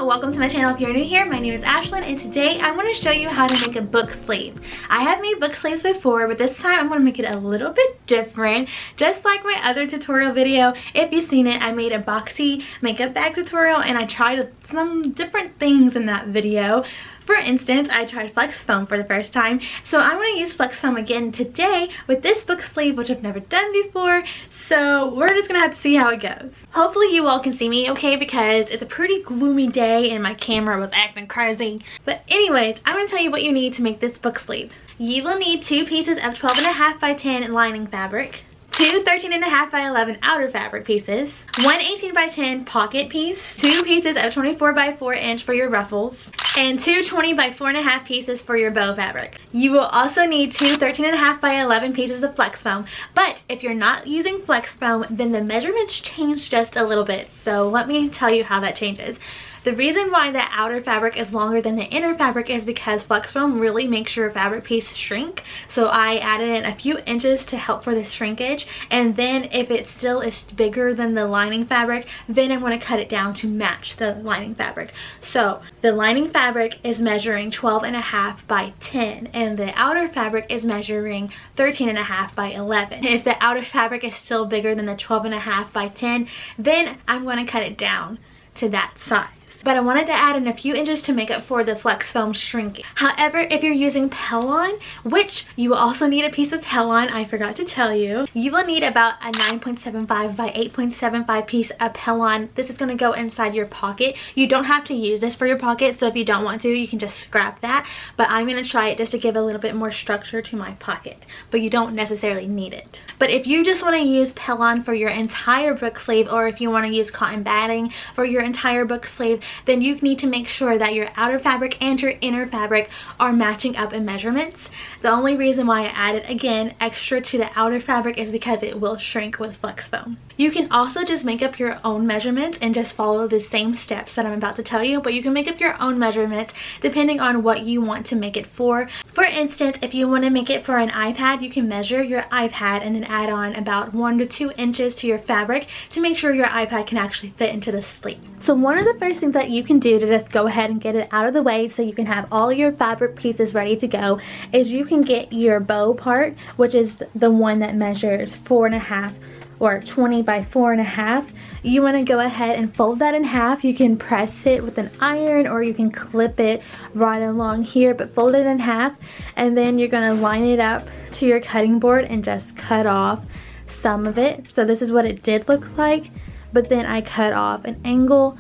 welcome to my channel. If you're new here, my name is Ashlyn and today I want to show you how to make a book sleeve. I have made book sleeves before, but this time I'm going to make it a little bit different. Just like my other tutorial video, if you've seen it, I made a boxy makeup bag tutorial and I tried some different things in that video. For instance, I tried flex foam for the first time, so I'm going to use flex foam again today with this book sleeve, which I've never done before, so we're just going to have to see how it goes. Hopefully you all can see me okay, because it's a pretty gloomy day and my camera was acting crazy. But anyways, I'm going to tell you what you need to make this book sleeve. You will need 2 pieces of 12.5 by 10 lining fabric, 2 13.5 by 11 outer fabric pieces, 1 18 by 10 pocket piece, 2 pieces of 24 by 4 inch for your ruffles, and 2 20 by 4.5 pieces for your bow fabric. You will also need 2 13.5 by 11 pieces of flex foam, but if you're not using flex foam, then the measurements change just a little bit, so let me tell you how that changes. The reason why the outer fabric is longer than the inner fabric is because flex foam really makes your fabric piece shrink. So I added in a few inches to help for the shrinkage, and then if it still is bigger than the lining fabric, then I want to cut it down to match the lining fabric. So the lining fabric is measuring 12.5 by 10 and the outer fabric is measuring 13.5 by 11. If the outer fabric is still bigger than the 12.5 by 10, then I'm going to cut it down to that size. But I wanted to add in a few inches to make up for the flex foam shrinking. However, if you're using Pellon, which you will also need a piece of Pellon, I forgot to tell you, you will need about a 9.75 by 8.75 piece of Pellon. This is going to go inside your pocket. You don't have to use this for your pocket, so if you don't want to, you can just scrap that. But I'm going to try it just to give a little bit more structure to my pocket. But you don't necessarily need it. But if you just want to use Pellon for your entire book sleeve, or if you want to use cotton batting for your entire book sleeve, then you need to make sure that your outer fabric and your inner fabric are matching up in measurements. The only reason why I added, again, extra to the outer fabric is because it will shrink with flex foam. You can also just make up your own measurements and just follow the same steps that I'm about to tell you, but you can make up your own measurements depending on what you want to make it for. For instance, if you want to make it for an iPad, you can measure your iPad and then add on about 1 to 2 inches to your fabric to make sure your iPad can actually fit into the sleeve. So one of the first things that you can do to just go ahead and get it out of the way so you can have all your fabric pieces ready to go is you can get your bow part, which is the one that measures 4.5 or 20 by 4.5. You want to go ahead and fold that in half. You can press it with an iron or you can clip it right along here, but fold it in half, and then you're going to line it up to your cutting board and just cut off some of it. So this is what it did look like, but then I cut off an angle,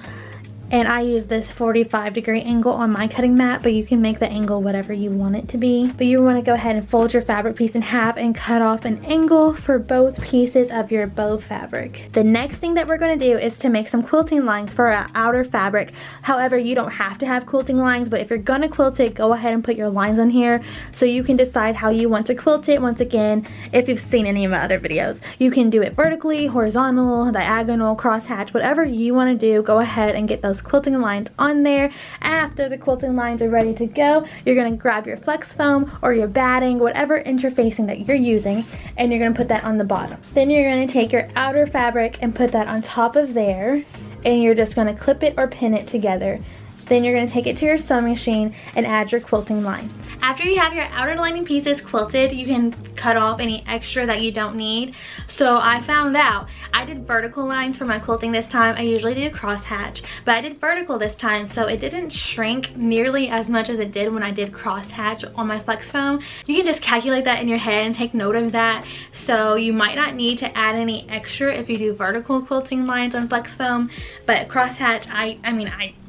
and I use this 45-degree angle on my cutting mat, but you can make the angle whatever you want it to be. But you want to go ahead and fold your fabric piece in half and cut off an angle for both pieces of your bow fabric. The next thing that we're going to do is to make some quilting lines for our outer fabric. However, you don't have to have quilting lines, but if you're going to quilt it, go ahead and put your lines on here so you can decide how you want to quilt it. Once again, if you've seen any of my other videos, you can do it vertically, horizontal, diagonal, crosshatch, whatever you want to do. Go ahead and get those quilting lines on there. After the quilting lines are ready to go, you're going to grab your flex foam or your batting, whatever interfacing that you're using, and you're going to put that on the bottom. Then you're going to take your outer fabric and put that on top of there, and you're just going to clip it or pin it together. Then you're going to take it to your sewing machine and add your quilting lines. After you have your outer lining pieces quilted, you can cut off any extra that you don't need. So I found out I did vertical lines for my quilting this time. I usually do crosshatch, but I did vertical this time, so it didn't shrink nearly as much as it did when I did crosshatch on my flex foam. You can just calculate that in your head and take note of that. So you might not need to add any extra if you do vertical quilting lines on flex foam, but crosshatch,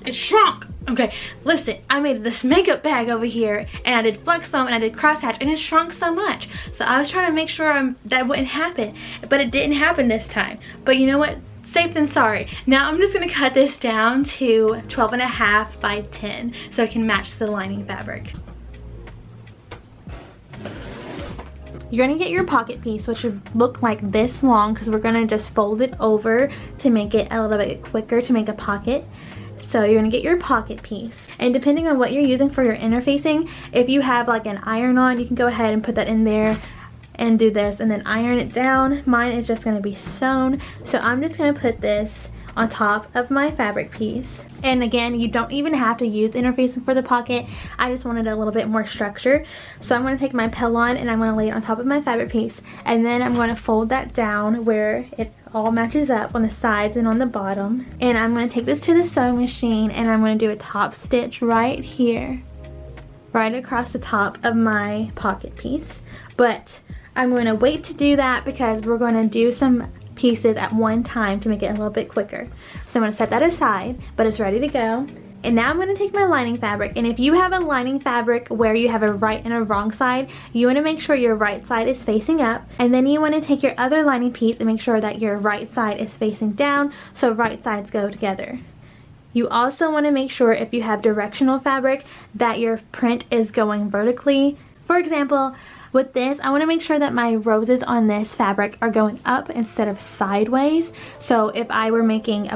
it shrunk. Okay, listen, I made this makeup bag over here and I did flex foam and I did crosshatch and it shrunk so much. So I was trying to make sure that wouldn't happen, but it didn't happen this time. But you know what? Safe than sorry. Now I'm just going to cut this down to 12.5 by 10 so it can match the lining fabric. You're going to get your pocket piece, which should look like this long because we're going to just fold it over to make it a little bit quicker to make a pocket. So you're going to get your pocket piece, and depending on what you're using for your interfacing, if you have like an iron-on, you can go ahead and put that in there and do this and then iron it down. Mine is just going to be sewn, so I'm just going to put this on top of my fabric piece. And again, you don't even have to use interfacing for the pocket. I just wanted a little bit more structure. So I'm going to take my pellon and I'm going to lay it on top of my fabric piece. And then I'm going to fold that down where it all matches up on the sides and on the bottom. And I'm going to take this to the sewing machine and I'm going to do a top stitch right here, right across the top of my pocket piece. But I'm going to wait to do that because we're going to do some pieces at one time to make it a little bit quicker. So I'm going to set that aside, but it's ready to go. And now I'm going to take my lining fabric, and if you have a lining fabric where you have a right and a wrong side, you want to make sure your right side is facing up, and then you want to take your other lining piece and make sure that your right side is facing down so right sides go together. You also want to make sure, if you have directional fabric, that your print is going vertically. For example, with this, I want to make sure that my roses on this fabric are going up instead of sideways. So if I were making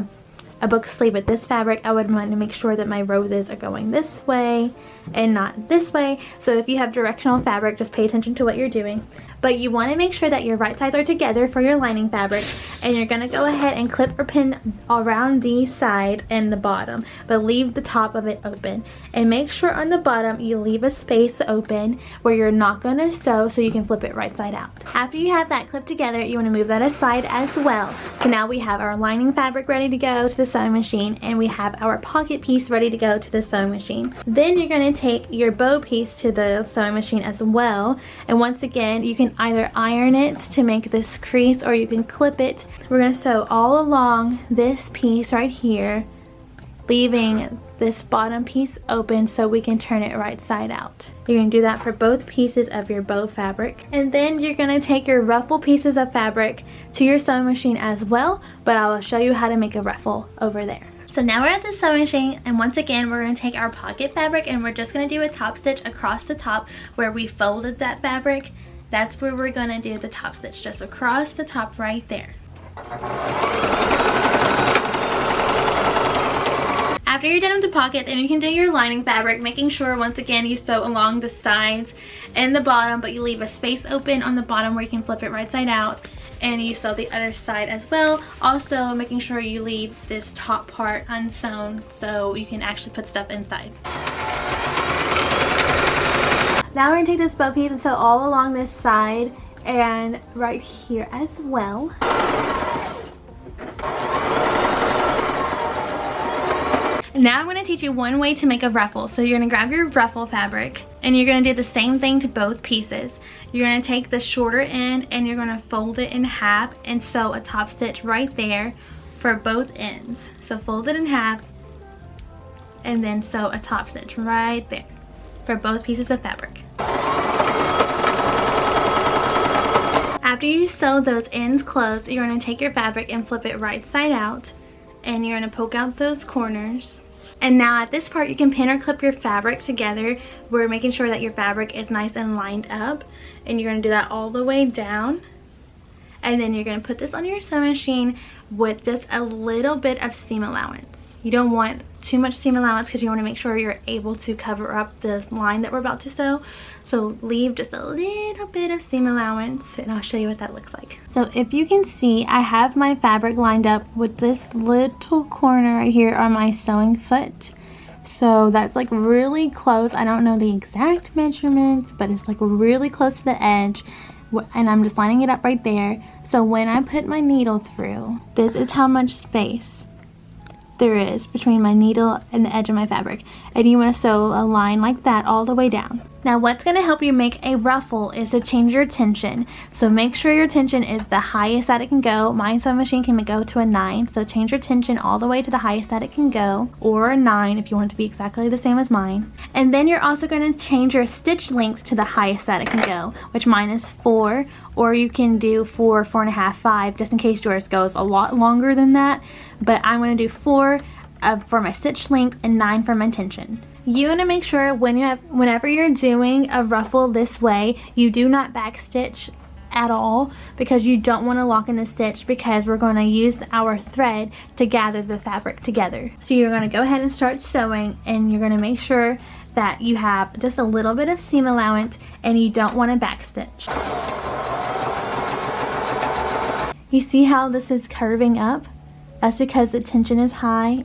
a book sleeve with this fabric, I would want to make sure that my roses are going this way and not this way. So if you have directional fabric, just pay attention to what you're doing. But you want to make sure that your right sides are together for your lining fabric, and you're going to go ahead and clip or pin around the side and the bottom, but leave the top of it open. And make sure on the bottom you leave a space open where you're not going to sew, so you can flip it right side out. After you have that clipped together, you want to move that aside as well. So now we have our lining fabric ready to go to the sewing machine, and we have our pocket piece ready to go to the sewing machine. Then you're going to take your bow piece to the sewing machine as well, and once again you can either iron it to make this crease or you can clip it. We're going to sew all along this piece right here, leaving this bottom piece open so we can turn it right side out. You're going to do that for both pieces of your bow fabric. And then you're going to take your ruffle pieces of fabric to your sewing machine as well, but I will show you how to make a ruffle over there. So now we're at the sewing machine, and once again we're going to take our pocket fabric and we're just going to do a top stitch across the top where we folded that fabric. That's where we're going to do the top stitch, just across the top right there. After you're done with the pocket, then you can do your lining fabric, making sure once again you sew along the sides and the bottom, but you leave a space open on the bottom where you can flip it right side out, and you sew the other side as well. Also making sure you leave this top part unsewn so you can actually put stuff inside. Now we're going to take this bow piece and sew all along this side and right here as well. Now I'm going to teach you one way to make a ruffle. So you're going to grab your ruffle fabric and you're going to do the same thing to both pieces. You're going to take the shorter end and you're going to fold it in half and sew a top stitch right there for both ends. So fold it in half and then sew a top stitch right there for both pieces of fabric. After you sew those ends closed, you're going to take your fabric and flip it right side out, and you're going to poke out those corners. And now at this part you can pin or clip your fabric together. We're making sure that your fabric is nice and lined up, and you're going to do that all the way down. And then you're going to put this on your sewing machine with just a little bit of seam allowance. You don't want too much seam allowance because you want to make sure you're able to cover up the line that we're about to sew. So leave just a little bit of seam allowance, and I'll show you what that looks like. So if you can see, I have my fabric lined up with this little corner right here on my sewing foot. So that's like really close. I don't know the exact measurements, but it's like really close to the edge. And I'm just lining it up right there. So when I put my needle through, this is how much space there is between my needle and the edge of my fabric, and you want to sew a line like that all the way down. Now what's going to help you make a ruffle is to change your tension. So make sure your tension is the highest that it can go. My sewing machine can go to a 9, so change your tension all the way to the highest that it can go, or a 9 if you want it to be exactly the same as mine. And then you're also going to change your stitch length to the highest that it can go, which mine is 4, or you can do 4, 4.5, 5, just in case yours goes a lot longer than that. But I'm going to do 4 for my stitch length and 9 for my tension. You want to make sure whenever you're doing a ruffle this way, you do not backstitch at all, because you don't want to lock in the stitch, because we're going to use our thread to gather the fabric together. So you're going to go ahead and start sewing, and you're going to make sure that you have just a little bit of seam allowance and you don't want to backstitch. You see how this is curving up? That's because the tension is high.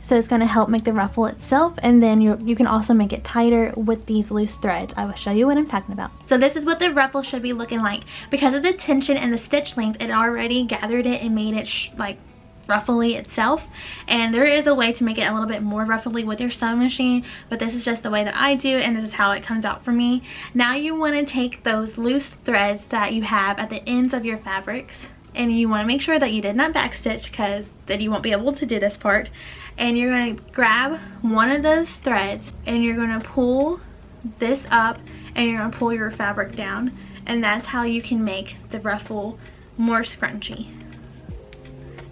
So it's going to help make the ruffle itself, and then you can also make it tighter with these loose threads. I will show you what I'm talking about. So this is what the ruffle should be looking like. Because of the tension and the stitch length, it already gathered it and made it like ruffly itself. And there is a way to make it a little bit more ruffly with your sewing machine, but this is just the way that I do, and this is how it comes out for me. Now you want to take those loose threads that you have at the ends of your fabrics, and you want to make sure that you did not backstitch, because then you won't be able to do this part. And you're going to grab one of those threads and you're going to pull this up, and you're going to pull your fabric down, and that's how you can make the ruffle more scrunchy.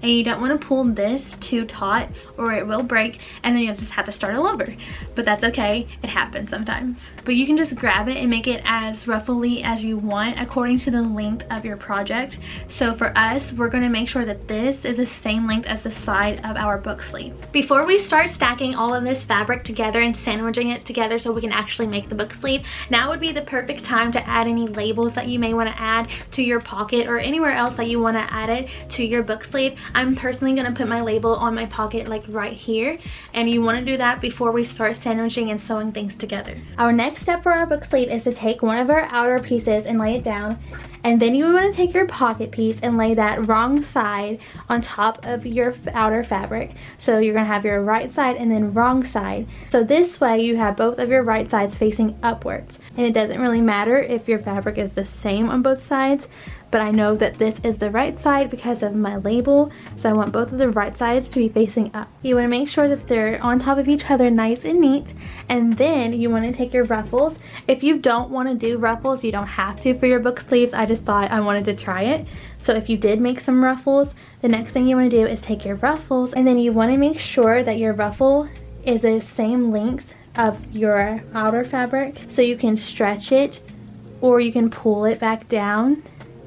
And you don't want to pull this too taut or it will break, and then you'll just have to start all over. But that's okay, it happens sometimes. But you can just grab it and make it as ruffly as you want according to the length of your project. So for us, we're going to make sure that this is the same length as the side of our book sleeve. Before we start stacking all of this fabric together and sandwiching it together so we can actually make the book sleeve, now would be the perfect time to add any labels that you may want to add to your pocket or anywhere else that you want to add it to your book sleeve. I'm personally going to put my label on my pocket like right here, and you want to do that before we start sandwiching and sewing things together. Our next step for our book sleeve is to take one of our outer pieces and lay it down, and then you want to take your pocket piece and lay that wrong side on top of your outer fabric. So you're going to have your right side and then wrong side. So this way you have both of your right sides facing upwards, and it doesn't really matter if your fabric is the same on both sides, but I know that this is the right side because of my label, so I want both of the right sides to be facing up. You want to make sure that they're on top of each other nice and neat, and then you want to take your ruffles. If you don't want to do ruffles, you don't have to for your book sleeves. I just thought I wanted to try it. So if you did make some ruffles, the next thing you want to do is take your ruffles, and then you want to make sure that your ruffle is the same length of your outer fabric, so you can stretch it or you can pull it back down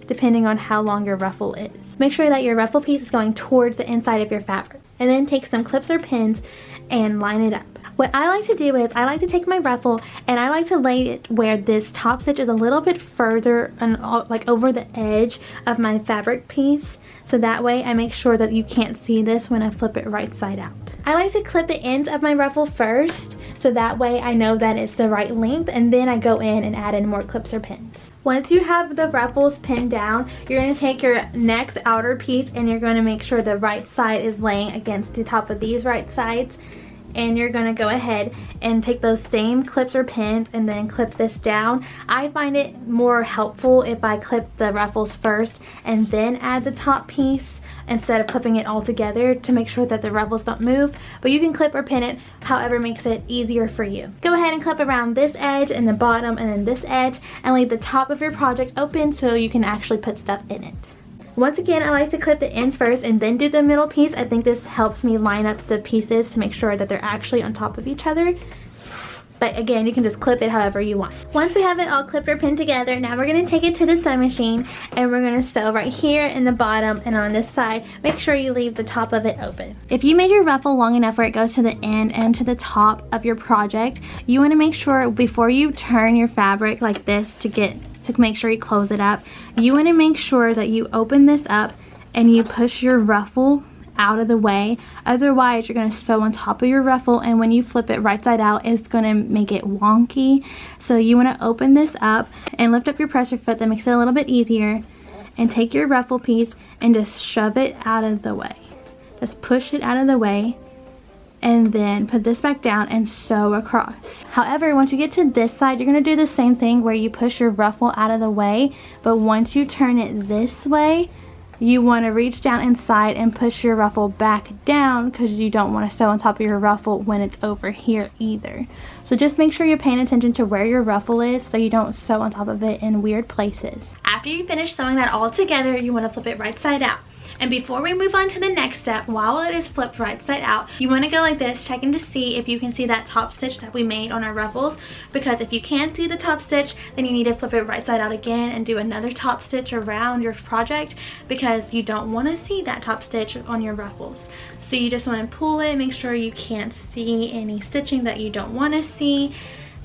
depending on how long your ruffle is. Make sure that your ruffle piece is going towards the inside of your fabric, and then take some clips or pins and line it up. What I like to do is I like to take my ruffle and I like to lay it where this top stitch is a little bit further and like over the edge of my fabric piece, so that way I make sure that you can't see this when I flip it right side out. I like to clip the ends of my ruffle first, so that way I know that it's the right length, and then I go in and add in more clips or pins. Once you have the ruffles pinned down, you're going to take your next outer piece and you're going to make sure the right side is laying against the top of these right sides, and you're going to go ahead and take those same clips or pins and then clip this down. I find it more helpful if I clip the ruffles first and then add the top piece, instead of clipping it all together, to make sure that the ruffles don't move. But you can clip or pin it however makes it easier for you. Go ahead and clip around this edge and the bottom and then this edge, and leave the top of your project open so you can actually put stuff in it. Once again, I like to clip the ends first and then do the middle piece. I think this helps me line up the pieces to make sure that they're actually on top of each other. But again, you can just clip it however you want. Once we have it all clipped or pinned together, now we're going to take it to the sewing machine and we're going to sew right here in the bottom, and on this side, make sure you leave the top of it open. If you made your ruffle long enough where it goes to the end and to the top of your project, you want to make sure before you turn your fabric like this to make sure you close it up, you want to make sure that you open this up and you push your ruffle out of the way. Otherwise you're going to sew on top of your ruffle, and when you flip it right side out, it's going to make it wonky. So you want to open this up and lift up your presser foot. That makes it a little bit easier, and take your ruffle piece and just shove it out of the way. Just push it out of the way, and then put this back down and sew across. However, once you get to this side, you're going to do the same thing where you push your ruffle out of the way, but once you turn it this way, you want to reach down inside and push your ruffle back down, because you don't want to sew on top of your ruffle when it's over here either. So just make sure you're paying attention to where your ruffle is so you don't sew on top of it in weird places. After you finish sewing that all together, you want to flip it right side out. And before we move on to the next step, while it is flipped right side out, you want to go like this, checking to see if you can see that top stitch that we made on our ruffles. Because if you can't see the top stitch, then you need to flip it right side out again and do another top stitch around your project, because you don't want to see that top stitch on your ruffles. So you just want to pull it, make sure you can't see any stitching that you don't want to see.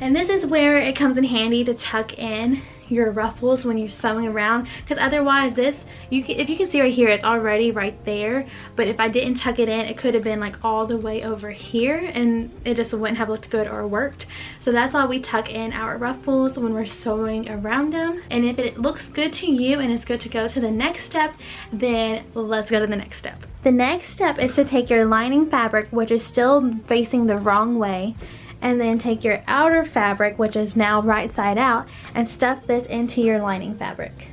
And this is where it comes in handy to tuck in your ruffles when you're sewing around, because otherwise this, if you can see right here, it's already right there, but if I didn't tuck it in, it could have been like all the way over here and it just wouldn't have looked good or worked. So that's why we tuck in our ruffles when we're sewing around them. And if it looks good to you and it's good to go to the next step, then let's go to the next step. The next step is to take your lining fabric, which is still facing the wrong way, and then take your outer fabric, which is now right side out, and stuff this into your lining fabric.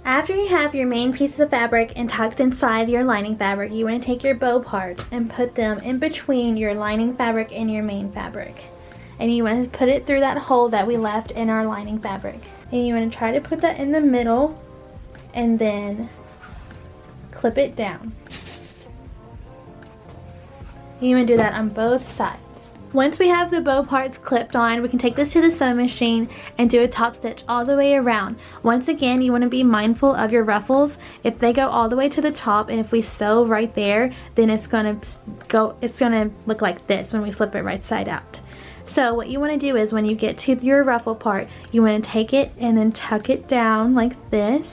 After you have your main pieces of fabric and tucked inside your lining fabric, you want to take your bow parts and put them in between your lining fabric and your main fabric. And you want to put it through that hole that we left in our lining fabric. And you want to try to put that in the middle and then clip it down. You want to do that on both sides. Once we have the bow parts clipped on, we can take this to the sewing machine and do a top stitch all the way around. Once again, you want to be mindful of your ruffles. If they go all the way to the top and if we sew right there, then it's gonna look like this when we flip it right side out. So what you want to do is when you get to your ruffle part, you want to take it and then tuck it down like this,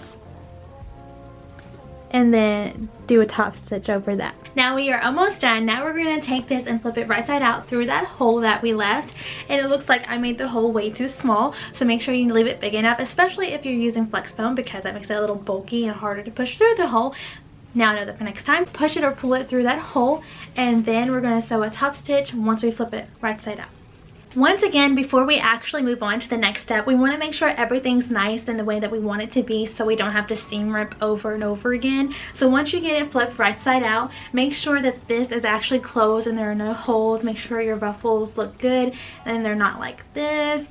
and then do a top stitch over that. Now we are almost done. Now we're going to take this and flip it right side out through that hole that we left. And it looks like I made the hole way too small, so make sure you leave it big enough, especially if you're using flex foam, because that makes it a little bulky and harder to push through the hole. Now I know that for next time, push it or pull it through that hole, and then we're going to sew a top stitch once we flip it right side out. Once again, before we actually move on to the next step, we want to make sure everything's nice in the way that we want it to be, so we don't have to seam rip over and over again. So once you get it flipped right side out, make sure that this is actually closed and there are no holes. Make sure your ruffles look good and they're not like this.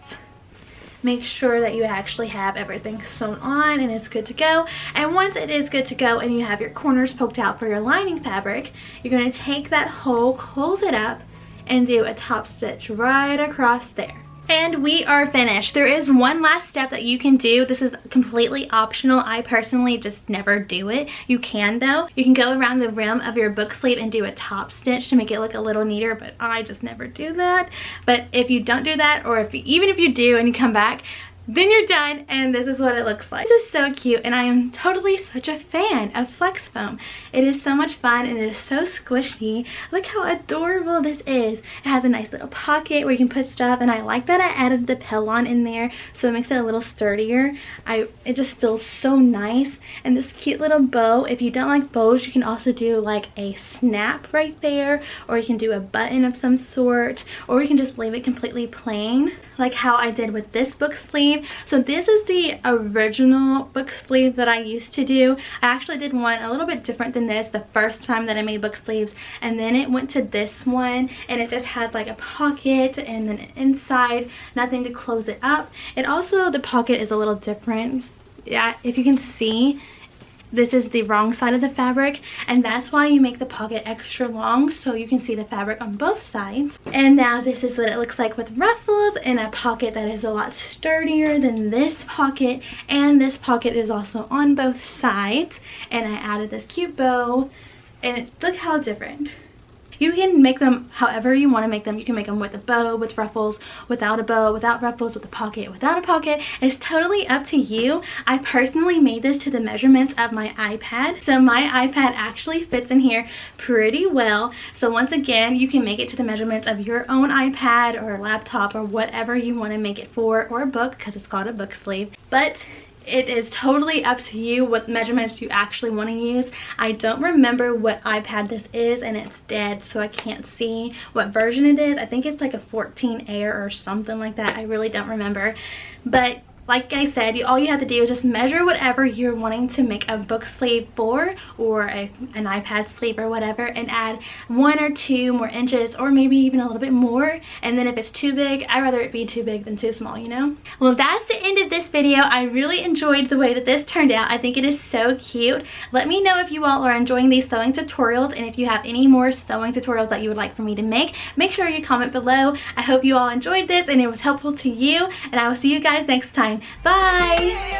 Make sure that you actually have everything sewn on and it's good to go. And once it is good to go and you have your corners poked out for your lining fabric, you're going to take that hole, close it up, and do a top stitch right across there. And we are finished. There is one last step that you can do. This is completely optional. I personally just never do it. You can though. You can go around the rim of your book sleeve and do a top stitch to make it look a little neater, but I just never do that. But if you don't do that, or even if you do and you come back, then you're done, and this is what it looks like. This is so cute, and I am totally such a fan of flex foam. It is so much fun and it is so squishy. Look how adorable this is. It has a nice little pocket where you can put stuff, and I like that I added the pillon in there, so it makes it a little sturdier. It just feels so nice. And this cute little bow, if you don't like bows, you can also do like a snap right there, or you can do a button of some sort, or you can just leave it completely plain, like how I did with this book sleeve. So this is the original book sleeve that I used to do. I actually did one a little bit different than this the first time that I made book sleeves, and then it went to this one, and it just has like a pocket and then inside nothing to close it up. It also, the pocket is a little different. Yeah, if you can see, this is the wrong side of the fabric, and that's why you make the pocket extra long, so you can see the fabric on both sides. And now this is what it looks like with ruffles and a pocket that is a lot sturdier than this pocket, and this pocket is also on both sides. And I added this cute bow, and look how different. You can make them however you want to make them. You can make them with a bow, with ruffles, without a bow, without ruffles, with a pocket, without a pocket. It's totally up to you. I personally made this to the measurements of my iPad. So my iPad actually fits in here pretty well. So once again, you can make it to the measurements of your own iPad or laptop or whatever you want to make it for, or a book, because it's called a book sleeve. But it is totally up to you what measurements you actually want to use. I don't remember what iPad this is, and it's dead, so I can't see what version it is. I think it's like a 14 Air or something like that. I really don't remember. But like I said, all you have to do is just measure whatever you're wanting to make a book sleeve for, or an iPad sleeve or whatever, and add 1 or 2 more inches, or maybe even a little bit more. And then if it's too big, I'd rather it be too big than too small, you know? Well, that's the end of this video. I really enjoyed the way that this turned out. I think it is so cute. Let me know if you all are enjoying these sewing tutorials, and if you have any more sewing tutorials that you would like for me to make sure you comment below. I hope you all enjoyed this and it was helpful to you, and I will see you guys next time. Bye!